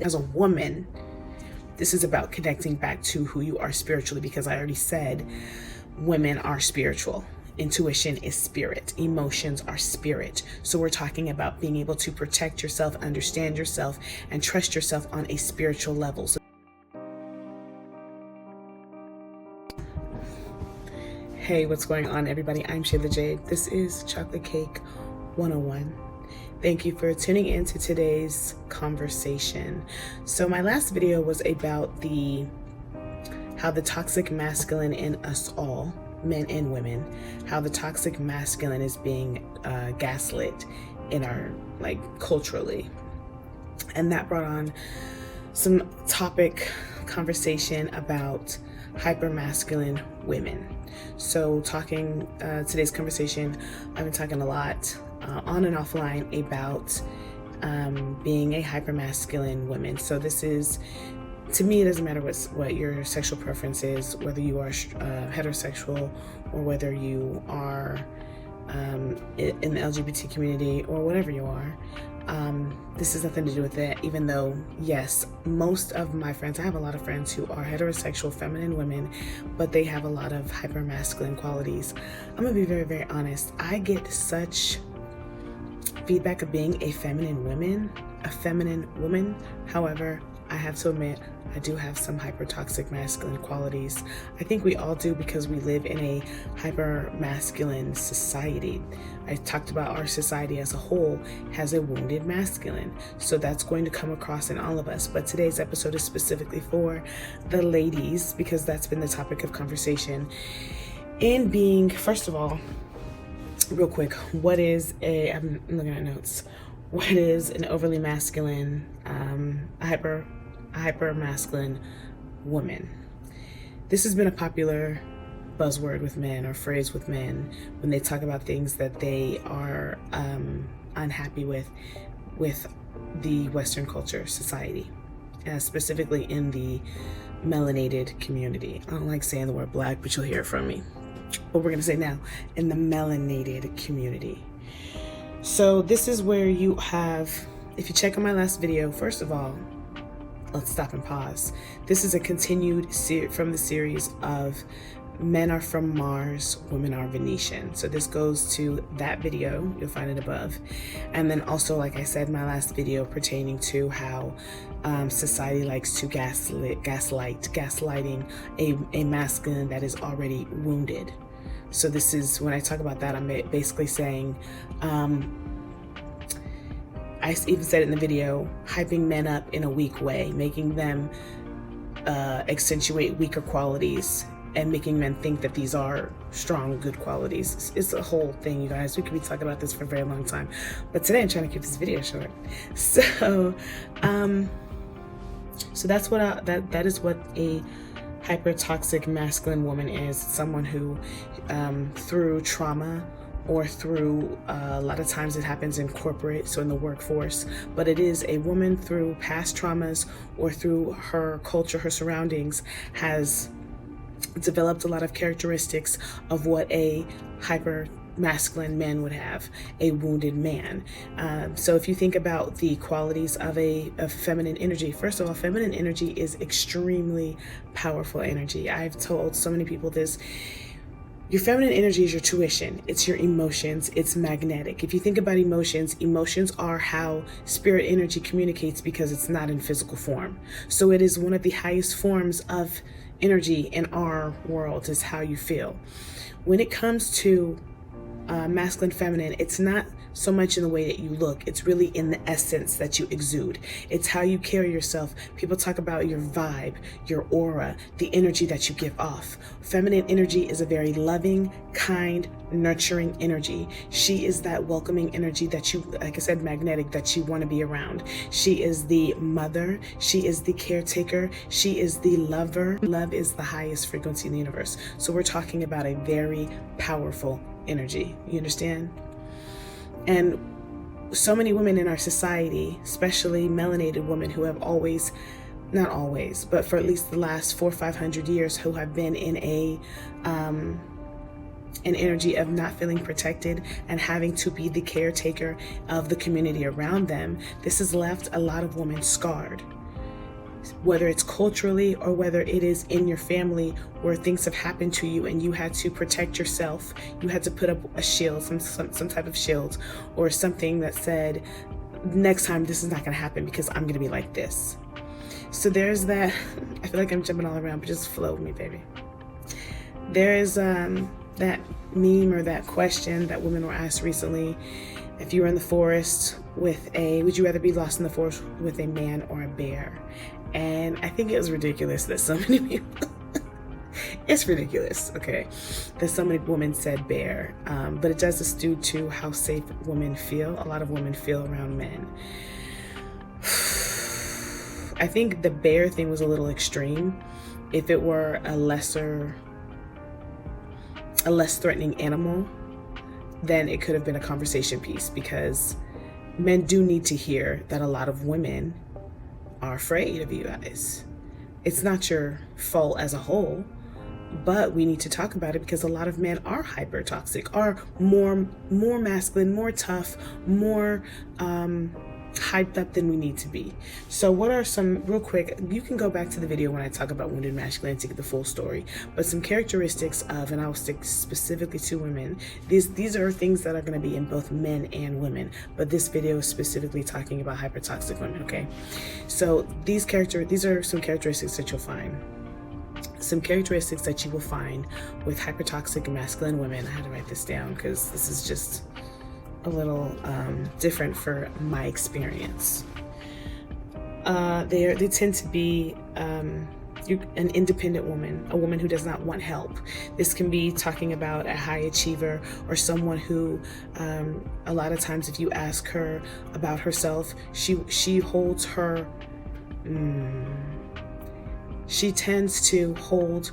As a woman, this is about connecting back to who you are spiritually, because I already said women are spiritual. Intuition is spirit. Emotions are spirit. So we're talking about being able to protect yourself, understand yourself, and trust yourself on a spiritual level. So, hey, what's going on, everybody? I'm Shayla Jade. This is Chocolate Cake 101. Thank you for tuning in to today's conversation. So my last video was about how the toxic masculine in us all, men and women, how the toxic masculine is being gaslit in our, culturally. And that brought on some conversation about hypermasculine women. So today's conversation, I've been talking a lot on and offline about being a hypermasculine woman. So this is, to me, it doesn't matter what your sexual preference is, whether you are heterosexual or whether you are in the LGBT community or whatever you are. This has nothing to do with that, even though, yes, most of my friends, I have a lot of friends who are heterosexual, feminine women, but they have a lot of hypermasculine qualities. I'm gonna be very, very honest. I get such feedback of being a feminine woman. However, I have to admit, I do have some hypertoxic masculine qualities. I think we all do, because we live in a hyper-masculine society. I talked about our society as a whole has a wounded masculine. So that's going to come across in all of us. But today's episode is specifically for the ladies, because that's been the topic of conversation. In being, first of all, real quick, I'm looking at notes. What is an overly masculine, a hyper masculine woman? This has been a popular buzzword with men, or phrase with men, when they talk about things that they are unhappy with the Western culture, society, specifically in the melanated community. I don't like saying the word black, but you'll hear it from me. But we're gonna say now, in the melanated community. So this is where you have, if you check on my last video, first of all, let's stop and pause. This is a continued from the series of Men Are From Mars, Women Are Venetian. So this goes to that video, you'll find it above. And then also, like I said, my last video pertaining to how society likes to gaslighting a masculine that is already wounded. So this is, when I talk about that, I'm basically saying, I even said it in the video, hyping men up in a weak way, making them accentuate weaker qualities and making men think that these are strong, good qualities. It's a whole thing, you guys. We could be talking about this for a very long time. But today I'm trying to keep this video short. So, so that's what that is what a hypertoxic masculine woman is. Someone who, through trauma, or through a lot of times it happens in corporate, so in the workforce, but it is a woman through past traumas or through her culture, her surroundings, has developed a lot of characteristics of what a hyper masculine man would have, a wounded man. So if you think about the qualities of feminine energy, first of all, feminine energy is extremely powerful energy. I've told so many people this. Your feminine energy is your tuition. It's your emotions. It's magnetic. If you think about emotions are how spirit energy communicates, because it's not in physical form. So it is one of the highest forms of energy in our world, is how you feel. When it comes to masculine, feminine, it's not so much in the way that you look. It's really in the essence that you exude. It's how you carry yourself. People talk about your vibe, your aura, the energy that you give off. Feminine energy is a very loving, kind, nurturing energy. She is that welcoming energy that you, like I said, magnetic, that you want to be around. She is the mother. She is the caretaker. She is the lover. Love is the highest frequency in the universe. So we're talking about a very powerful energy. You understand? And so many women in our society, especially melanated women, who have always, not always, but for at least the last 400 or 500 years, who have been in an energy of not feeling protected and having to be the caretaker of the community around them. This has left a lot of women scarred. whether it's culturally or whether it is in your family where things have happened to you and you had to protect yourself. You had to put up a shield, some type of shield or something that said, next time this is not going to happen because I'm going to be like this. So there's that. I feel like I'm jumping all around, but just flow with me, baby. There is that meme or that question that women were asked recently. If you were in the forest with would you rather be lost in the forest with a man or a bear? And I think it was ridiculous that so many people, it's ridiculous, okay, that so many women said bear. But it does due to how safe women feel. A lot of women feel around men. I think the bear thing was a little extreme. If it were a less threatening animal, then it could have been a conversation piece, because men do need to hear that a lot of women are afraid of you guys. It's not your fault as a whole, but we need to talk about it because a lot of men are hypertoxic, are more masculine, more tough, more hyped up than we need to be. So what are some, real quick, you can go back to the video when I talk about wounded masculinity to get the full story, but some characteristics of, and I'll stick specifically to women. These are things that are going to be in both men and women, but this video is specifically talking about hypertoxic women, okay? So these are some characteristics that you'll find. Some characteristics that you will find with hypertoxic masculine women. I had to write this down because this is just a little different for my experience. They tend to be an independent woman, a woman who does not want help. This can be talking about a high achiever or someone who a lot of times if you ask her about herself, she holds her she tends to hold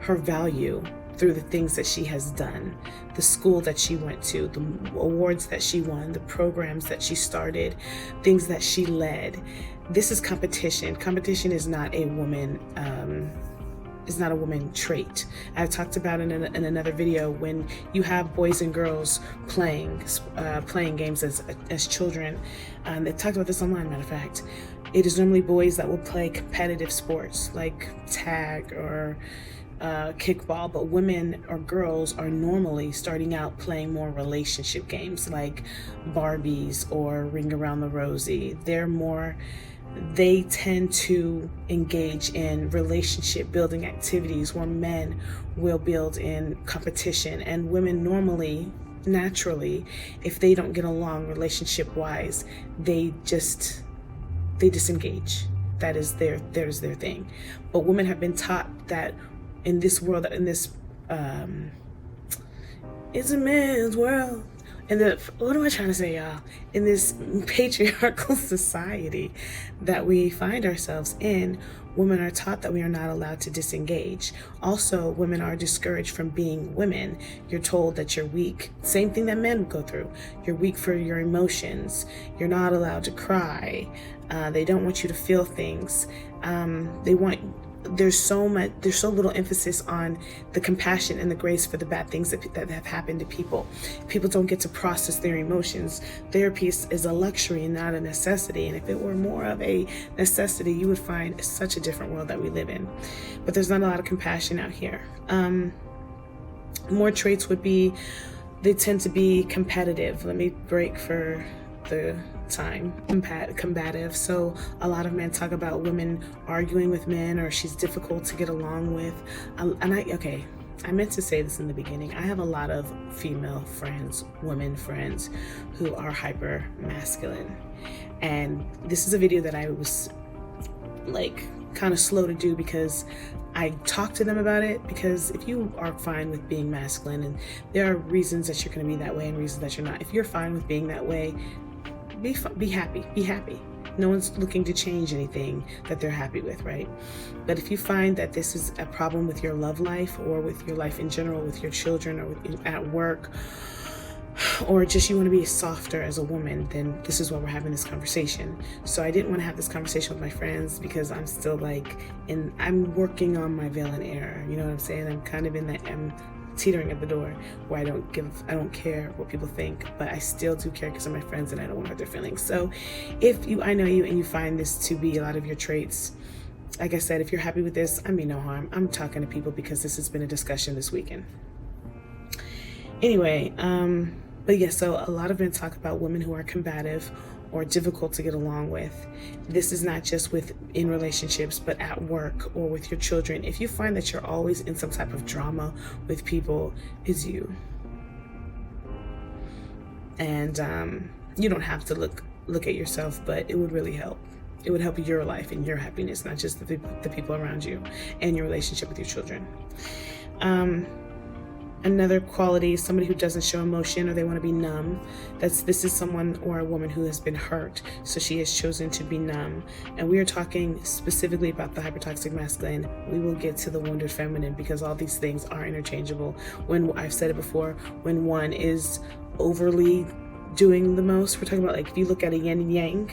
her value through the things that she has done, the school that she went to, the awards that she won, the programs that she started, things that she led. This is competition. Competition is not a woman trait. I talked about it in another video. When you have boys and girls playing games as children, they talked about this online, matter of fact. It is normally boys that will play competitive sports like tag or kickball, but women or girls are normally starting out playing more relationship games like Barbies or Ring Around the Rosie. They tend to engage in relationship building activities where men will build in competition, and women normally, naturally, if they don't get along relationship wise, they disengage. That is their thing. But women have been taught that in this world, it's a man's world. And what am I trying to say, y'all? In this patriarchal society that we find ourselves in, women are taught that we are not allowed to disengage. Also, women are discouraged from being women. You're told that you're weak. Same thing that men go through. You're weak for your emotions. You're not allowed to cry. They don't want you to feel things. There's so little emphasis on the compassion and the grace for the bad things that have happened to people. People don't get to process their emotions. Therapy is a luxury and not a necessity. And if it were more of a necessity, you would find such a different world that we live in. But there's not a lot of compassion out here. More traits would be, they tend to be competitive. Let me break for the time. Combative. So a lot of men talk about women arguing with men, or she's difficult to get along with. I meant to say this in the beginning. I have a lot of female friends, women friends, who are hyper masculine, and this is a video that I was like kind of slow to do because I talked to them about it. Because if you are fine with being masculine, and there are reasons that you're going to be that way and reasons that you're not, if you're fine with being that way, be happy. No one's looking to change anything that they're happy with, right? But if you find that this is a problem with your love life, or with your life in general, with your children, or at work, or just you want to be softer as a woman, then this is why we're having this conversation. So I didn't want to have this conversation with my friends because I'm still I'm working on my veil and error. You know what I'm saying? I'm kind of I'm teetering at the door where I don't care what people think, but I still do care because of my friends and I don't want to hurt their feelings. So if I know you and you find this to be a lot of your traits, Like I said, if you're happy with this, I mean no harm. I'm talking to people because this has been a discussion this weekend. Anyway, but yeah, so a lot of men talk about women who are combative or difficult to get along with. This is not just in relationships, but at work or with your children. If you find that you're always in some type of drama with people, it's you. And you don't have to look at yourself, but it would really help. It would help your life and your happiness, not just the people around you and your relationship with your children. Another quality is somebody who doesn't show emotion, or they want to be numb. This is someone or a woman who has been hurt, so she has chosen to be numb. And we are talking specifically about the hypertoxic masculine. We will get to the wounded feminine because all these things are interchangeable. When I've said it before, when one is overly doing the most, we're talking about, like, if you look at a yin and yang,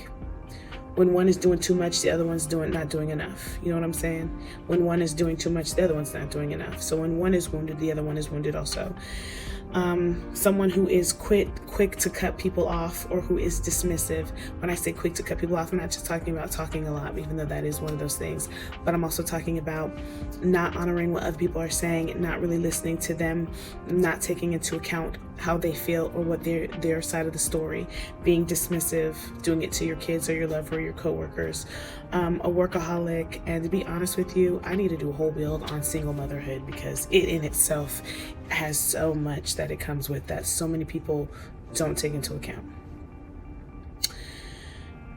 when one is doing too much, the other one's not doing enough. You know what I'm saying? When one is doing too much, the other one's not doing enough. So when one is wounded, the other one is wounded also. Someone who is quick to cut people off, or who is dismissive. When I say quick to cut people off, I'm not just talking about talking a lot, even though that is one of those things, but I'm also talking about not honoring what other people are saying, not really listening to them, not taking into account how they feel or what their side of the story, being dismissive, doing it to your kids or your lover or your coworkers, a workaholic. And to be honest with you, I need to do a whole build on single motherhood, because it in itself has so much that it comes with that so many people don't take into account.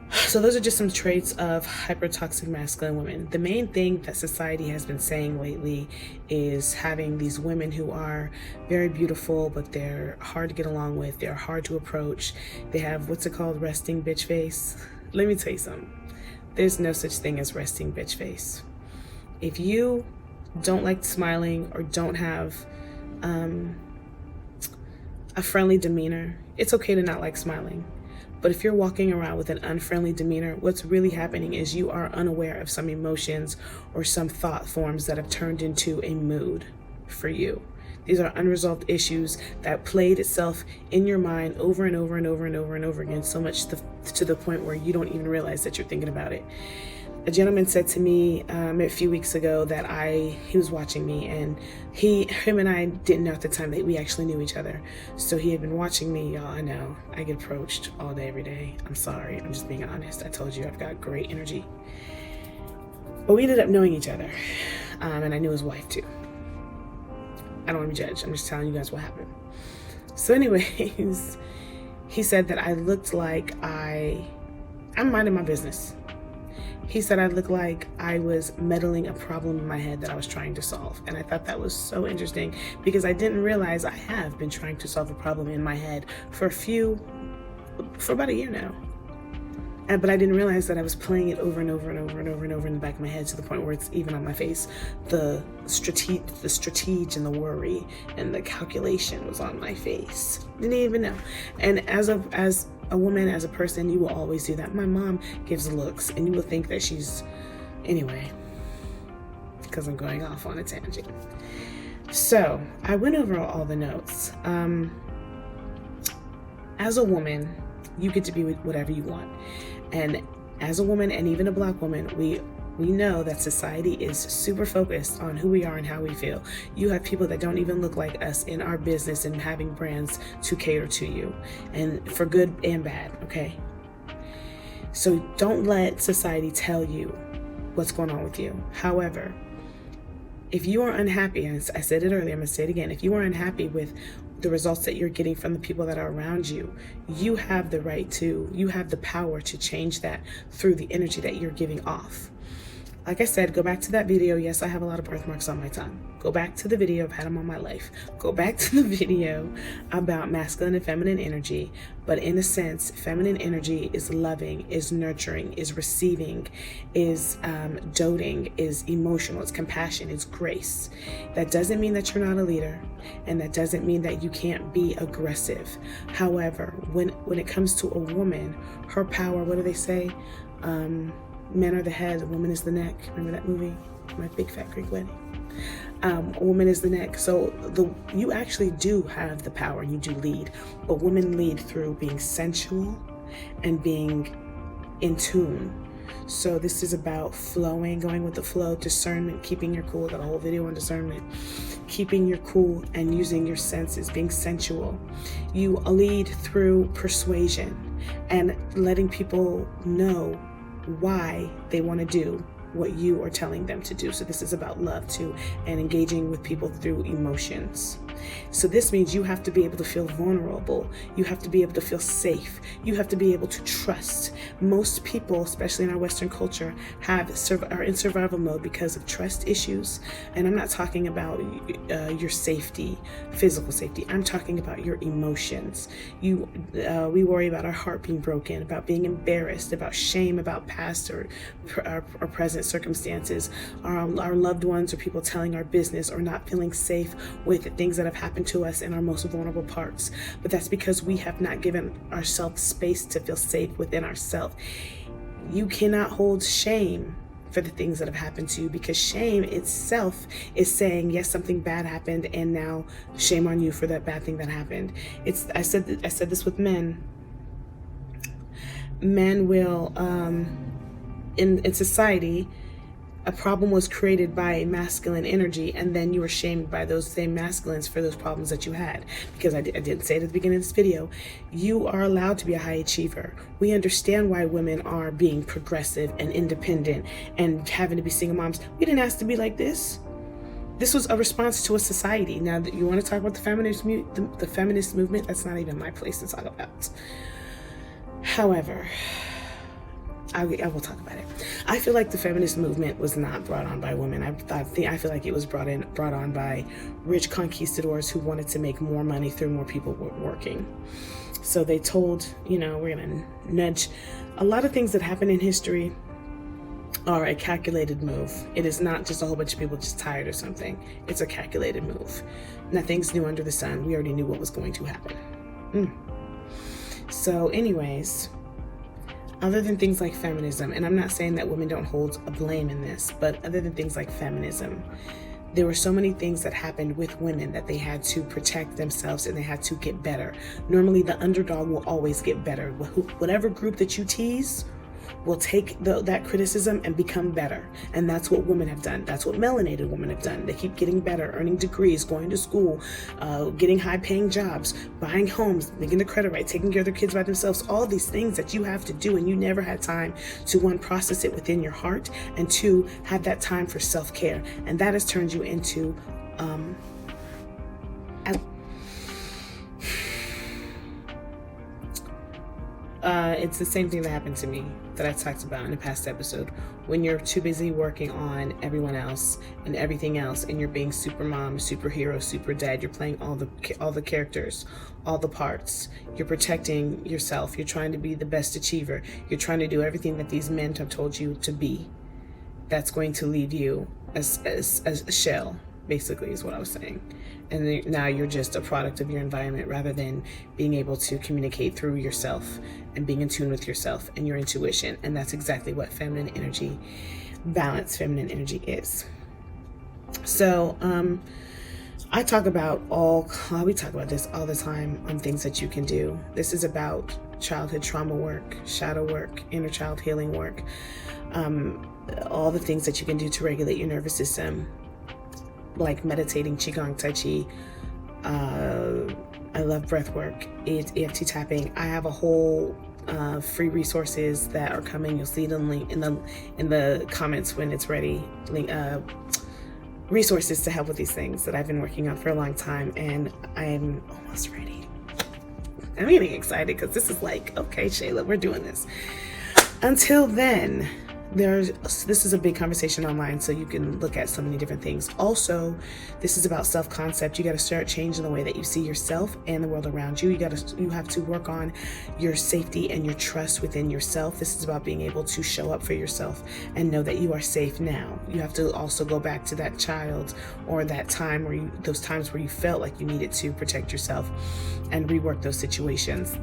So those are just some traits of hypertoxic masculine women. The main thing that society has been saying lately is having these women who are very beautiful, but they're hard to get along with. They're hard to approach. They have, what's it called, resting bitch face. Let me tell you something. There's no such thing as resting bitch face. If you don't like smiling or don't have a friendly demeanor, it's okay to not like smiling. But if you're walking around with an unfriendly demeanor, what's really happening is you are unaware of some emotions or some thought forms that have turned into a mood for you. These are unresolved issues that played itself in your mind over and over and over and over and over again, so much to the point where you don't even realize that you're thinking about it. A gentleman said to me a few weeks ago that he was watching me, and him and I didn't know at the time that we actually knew each other. So he had been watching me. Y'all, I know I get approached all day, every day. I'm sorry. I'm just being honest. I told you I've got great energy. But we ended up knowing each other, and I knew his wife too. I don't want to be judged. I'm just telling you guys what happened. So anyways, he said that I looked like I'm minding my business. He said I looked like I was meddling a problem in my head that I was trying to solve. And I thought that was so interesting, because I didn't realize I have been trying to solve a problem in my head for about a year now. But I didn't realize that I was playing it over and over and over and over and over in the back of my head, to the point where it's even on my face. The strategy and the worry and the calculation was on my face. Didn't even know. And as a woman, as a person, you will always do that. My mom gives looks, and you will think that she's, anyway, because I'm going off on a tangent. So I went over all the notes. As a woman, you get to be whatever you want. And as a woman, and even a Black woman, we know that society is super focused on who we are and how we feel. You have people that don't even look like us in our business and having brands to cater to you, and for good and bad, okay? So don't let society tell you what's going on with you. However, if you are unhappy, and I said it earlier, I'm gonna say it again, if you are unhappy with the results that you're getting from the people that are around you, you have the power to change that through the energy that you're giving off. Like I said, go back to that video. Yes, I have a lot of birthmarks on my tongue. Go back to the video. I've had them all my life. Go back to the video about masculine and feminine energy. But in a sense, feminine energy is loving, is nurturing, is receiving, is doting, is emotional, is compassion, is grace. That doesn't mean that you're not a leader, and that doesn't mean that you can't be aggressive. However, when it comes to a woman, her power, what do they say? Men are the head, a woman is the neck. Remember that movie, My Big Fat Greek Wedding? A woman is the neck. So you actually do have the power, and you do lead. But women lead through being sensual and being in tune So this is about flowing, going with the flow, discernment, keeping your cool. I got a whole video on discernment. Keeping your cool and using your senses, being sensual. You lead through persuasion and letting people know why they want to do what you are telling them to do. So this is about love too, and engaging with people through emotions. So this means you have to be able to feel vulnerable. You have to be able to feel safe. You have to be able to trust. Most people, especially in our Western culture, are in survival mode because of trust issues. And I'm not talking about your safety, physical safety. I'm talking about your emotions. We worry about our heart being broken, about being embarrassed, about shame, about past or present circumstances, our loved ones or people telling our business, or not feeling safe with things that have happened to us in our most vulnerable parts. But that's because we have not given ourselves space to feel safe within ourselves. You cannot hold shame for the things that have happened to you, because shame itself is saying, yes, something bad happened, and now shame on you for that bad thing that happened. I said this with men. Men will, in society, a problem was created by masculine energy, and then you were shamed by those same masculines for those problems that you had. Because I didn't say it at the beginning of this video, you are allowed to be a high achiever. We understand why women are being progressive and independent and having to be single moms. We didn't ask to be like this. This was a response to a society. Now, that you want to talk about the feminist movement, that's not even my place to talk about. However, I will talk about it. I feel like the feminist movement was not brought on by women. I feel like it was brought on by rich conquistadors who wanted to make more money through more people working. So they told, we're gonna nudge. A lot of things that happen in history are a calculated move. It is not just a whole bunch of people just tired or something. It's a calculated move. Nothing's new under the sun. We already knew what was going to happen. So anyways, other than things like feminism, and I'm not saying that women don't hold a blame in this, but other than things like feminism, there were so many things that happened with women that they had to protect themselves and they had to get better. Normally, the underdog will always get better. Whatever group that you tease will take that criticism and become better. And that's what women have done. That's what melanated women have done. They keep getting better, earning degrees, going to school, getting high-paying jobs, buying homes, making the credit right, taking care of their kids by themselves, all these things that you have to do, and you never had time to, one, process it within your heart, and two, have that time for self-care. And that has turned you into it's the same thing that happened to me that I talked about in the past episode. When you're too busy working on everyone else and everything else, and you're being super mom, superhero, super dad, you're playing all the characters, all the parts. You're protecting yourself. You're trying to be the best achiever. You're trying to do everything that these men have told you to be. That's going to leave you as a shell, basically, is what I was saying. And now you're just a product of your environment, rather than being able to communicate through yourself and being in tune with yourself and your intuition. And that's exactly what feminine energy, balanced feminine energy is. So we talk about this all the time on things that you can do. This is about childhood trauma work, shadow work, inner child healing work, all the things that you can do to regulate your nervous system, like meditating, qigong, tai chi. I love breath work, EFT tapping. I have a whole free resources that are coming. You'll see them link in the comments when it's ready. Resources to help with these things that I've been working on for a long time, and I'm almost ready. I'm getting excited because this is like, okay, Shayla, we're doing this. Until then, this is a big conversation online, so you can look at so many different things. Also, this is about self-concept. You got to start changing the way that you see yourself and the world around you. You have to work on your safety and your trust within yourself. This is about being able to show up for yourself and know that you are safe now. You have to also go back to that child, or that time those times where you felt like you needed to protect yourself, and rework those situations.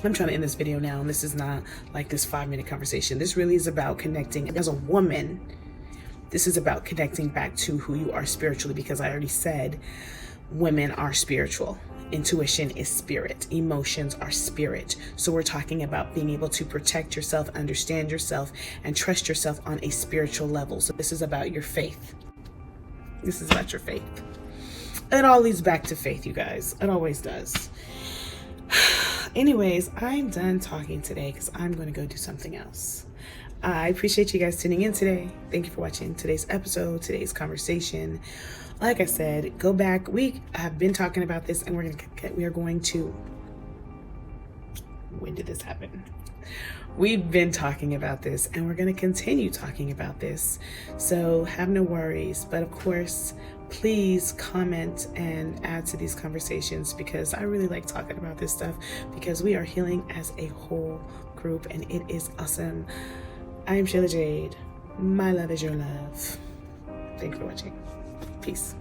I'm trying to end this video now, and this is not like this 5-minute conversation. This really is about connecting. As a woman, this is about connecting back to who you are spiritually, because I already said women are spiritual. Intuition is spirit. Emotions are spirit. So we're talking about being able to protect yourself, understand yourself, and trust yourself on a spiritual level. So this is about your faith. This is about your faith. It all leads back to faith, you guys. It always does. Anyways, I'm done talking today because I'm going to go do something else. I appreciate you guys tuning in today. Thank you for watching today's episode, today's conversation. Like I said, go back. We have been talking about this, and we are going to. When did this happen? We've been talking about this, and we're going to continue talking about this. So have no worries. But of course, please comment and add to these conversations, because I really like talking about this stuff, because we are healing as a whole group, and it is awesome. I am Shayla Jade. My love is your love. Thank you for watching. Peace.